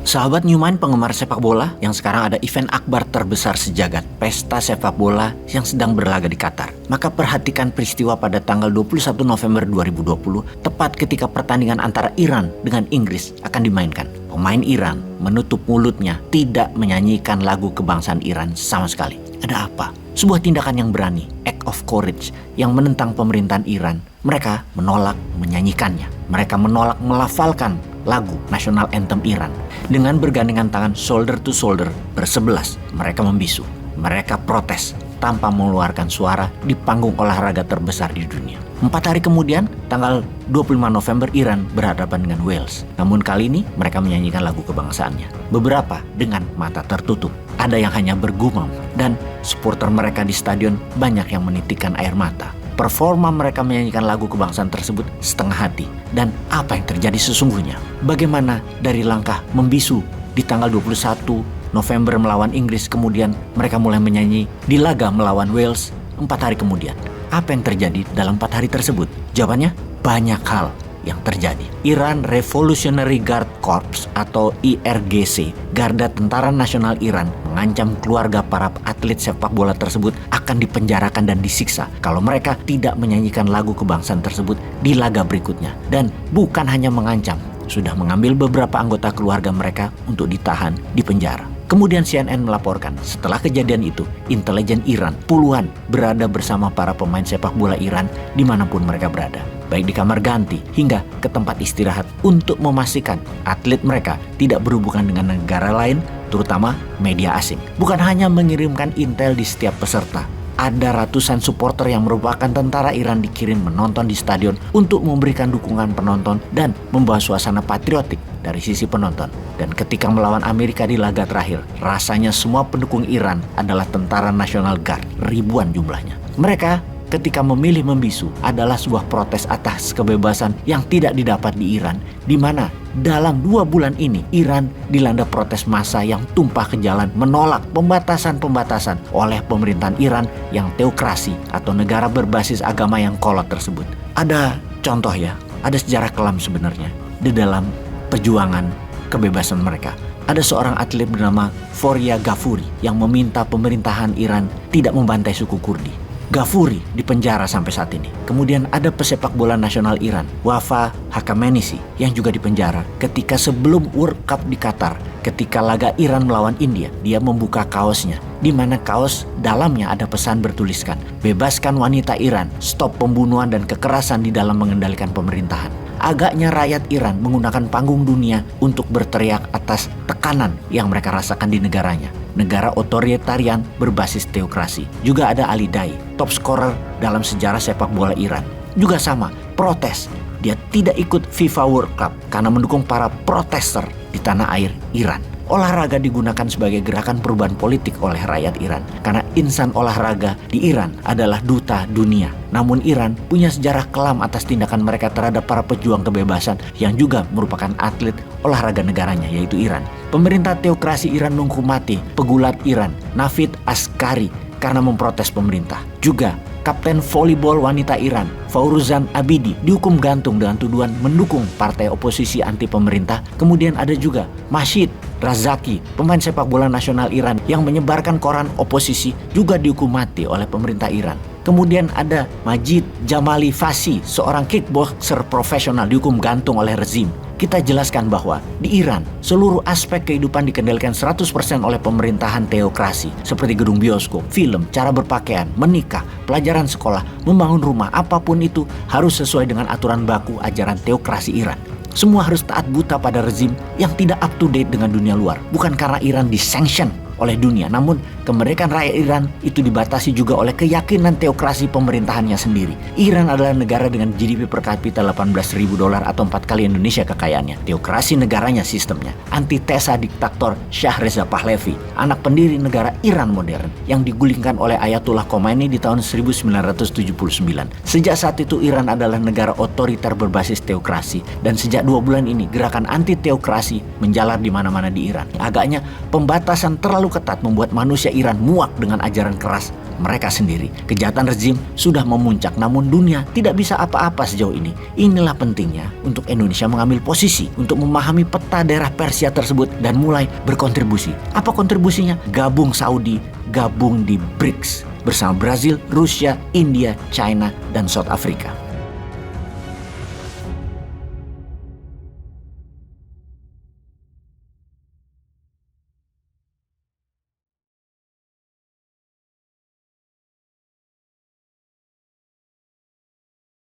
Sahabat Newmind penggemar sepak bola, yang sekarang ada event akbar terbesar sejagat, pesta sepak bola yang sedang berlaga di Qatar. Maka perhatikan peristiwa pada tanggal 21 November 2020, tepat ketika pertandingan antara Iran dengan Inggris akan dimainkan. Pemain Iran menutup mulutnya, tidak menyanyikan lagu kebangsaan Iran sama sekali. Ada apa? Sebuah tindakan yang berani, act of courage, yang menentang pemerintahan Iran. Mereka menolak menyanyikannya. Mereka menolak melafalkan lagu national anthem Iran. Dengan bergandengan tangan shoulder to shoulder bersebelas, mereka membisu. Mereka protes tanpa mengeluarkan suara di panggung olahraga terbesar di dunia. 4 hari kemudian, tanggal 25 November, Iran berhadapan dengan Wales. Namun kali ini mereka menyanyikan lagu kebangsaannya. Beberapa dengan mata tertutup. Ada yang hanya bergumam, dan supporter mereka di stadion banyak yang menitikkan air mata. Performa mereka menyanyikan lagu kebangsaan tersebut setengah hati. Dan apa yang terjadi sesungguhnya? Bagaimana dari langkah membisu di tanggal 21 November melawan Inggris, kemudian mereka mulai menyanyi di laga melawan Wales 4 hari kemudian. Apa yang terjadi dalam 4 hari tersebut? Jawabannya, banyak hal yang terjadi. Iran Revolutionary Guard Corps atau IRGC, Garda Tentara Nasional Iran, mengancam keluarga para atlet sepak bola tersebut akan dipenjarakan dan disiksa kalau mereka tidak menyanyikan lagu kebangsaan tersebut di laga berikutnya. Dan bukan hanya mengancam, sudah mengambil beberapa anggota keluarga mereka untuk ditahan di penjara. Kemudian CNN melaporkan setelah kejadian itu, intelijen Iran puluhan berada bersama para pemain sepak bola Iran dimanapun mereka berada, baik di kamar ganti hingga ke tempat istirahat, untuk memastikan atlet mereka tidak berhubungan dengan negara lain, terutama media asing. Bukan hanya mengirimkan intel di setiap peserta, ada ratusan supporter yang merupakan tentara Iran dikirim menonton di stadion untuk memberikan dukungan penonton dan membawa suasana patriotik dari sisi penonton. Dan ketika melawan Amerika di laga terakhir, rasanya semua pendukung Iran adalah tentara National Guard, ribuan jumlahnya. Mereka ketika memilih membisu adalah sebuah protes atas kebebasan yang tidak didapat di Iran, di mana dalam 2 bulan ini Iran dilanda protes massa yang tumpah ke jalan menolak pembatasan-pembatasan oleh pemerintahan Iran yang teokrasi atau negara berbasis agama yang kolot tersebut. Ada contoh ya, ada sejarah kelam sebenarnya di dalam perjuangan kebebasan mereka. Ada seorang atlet bernama Foria Gafuri yang meminta pemerintahan Iran tidak membantai suku Kurdi. Gafuri dipenjara sampai saat ini. Kemudian ada pesepak bola nasional Iran, Wafa Haqqamaneshi, yang juga dipenjara ketika sebelum World Cup di Qatar. Ketika laga Iran melawan India, dia membuka kaosnya, di mana kaos dalamnya ada pesan bertuliskan, "Bebaskan wanita Iran, stop pembunuhan dan kekerasan di dalam mengendalikan pemerintahan." Agaknya rakyat Iran menggunakan panggung dunia untuk berteriak atas tekanan yang mereka rasakan di negaranya. Negara otoritarian berbasis teokrasi. Juga ada Ali Daei, top scorer dalam sejarah sepak bola Iran. Juga sama, protes. Dia tidak ikut FIFA World Cup karena mendukung para protester di tanah air Iran. Olahraga digunakan sebagai gerakan perubahan politik oleh rakyat Iran, karena insan olahraga di Iran adalah duta dunia. Namun Iran punya sejarah kelam atas tindakan mereka terhadap para pejuang kebebasan yang juga merupakan atlet olahraga negaranya, yaitu Iran. Pemerintah teokrasi Iran menghukumi pegulat Iran, Navid Askari, karena memprotes pemerintah. Juga kapten volleyball wanita Iran, Fauruzan Abidi, dihukum gantung dengan tuduhan mendukung partai oposisi anti pemerintah. Kemudian ada juga Masjid Razaki, pemain sepak bola nasional Iran yang menyebarkan koran oposisi, juga dihukum mati oleh pemerintah Iran. Kemudian ada Majid Jamali Fasi, seorang kickboxer profesional, dihukum gantung oleh rezim. Kita jelaskan bahwa di Iran, seluruh aspek kehidupan dikendalikan 100% oleh pemerintahan teokrasi, seperti gedung bioskop, film, cara berpakaian, menikah, pelajaran sekolah, membangun rumah, apapun itu harus sesuai dengan aturan baku ajaran teokrasi Iran. Semua harus taat buta pada rezim yang tidak up to date dengan dunia luar. Bukan karena Iran disanction oleh dunia, namun kemerdekaan rakyat Iran itu dibatasi juga oleh keyakinan teokrasi pemerintahannya sendiri. Iran adalah negara dengan GDP per kapita $18.000 atau 4 kali Indonesia kekayaannya. Teokrasi negaranya sistemnya antitesa diktator Shah Reza Pahlavi, anak pendiri negara Iran modern yang digulingkan oleh Ayatollah Khomeini di tahun 1979. Sejak saat itu Iran adalah negara otoriter berbasis teokrasi, dan sejak 2 bulan ini gerakan anti teokrasi menjalar di mana-mana di Iran. Agaknya pembatasan terlalu terlalu ketat membuat manusia Iran muak dengan ajaran keras mereka sendiri. Kejahatan rezim sudah memuncak, namun dunia tidak bisa apa-apa sejauh ini. Inilah pentingnya untuk Indonesia mengambil posisi untuk memahami peta daerah Persia tersebut dan mulai berkontribusi. Apa kontribusinya? Gabung Saudi, gabung di BRICS bersama Brazil, Rusia, India, China, dan South Africa.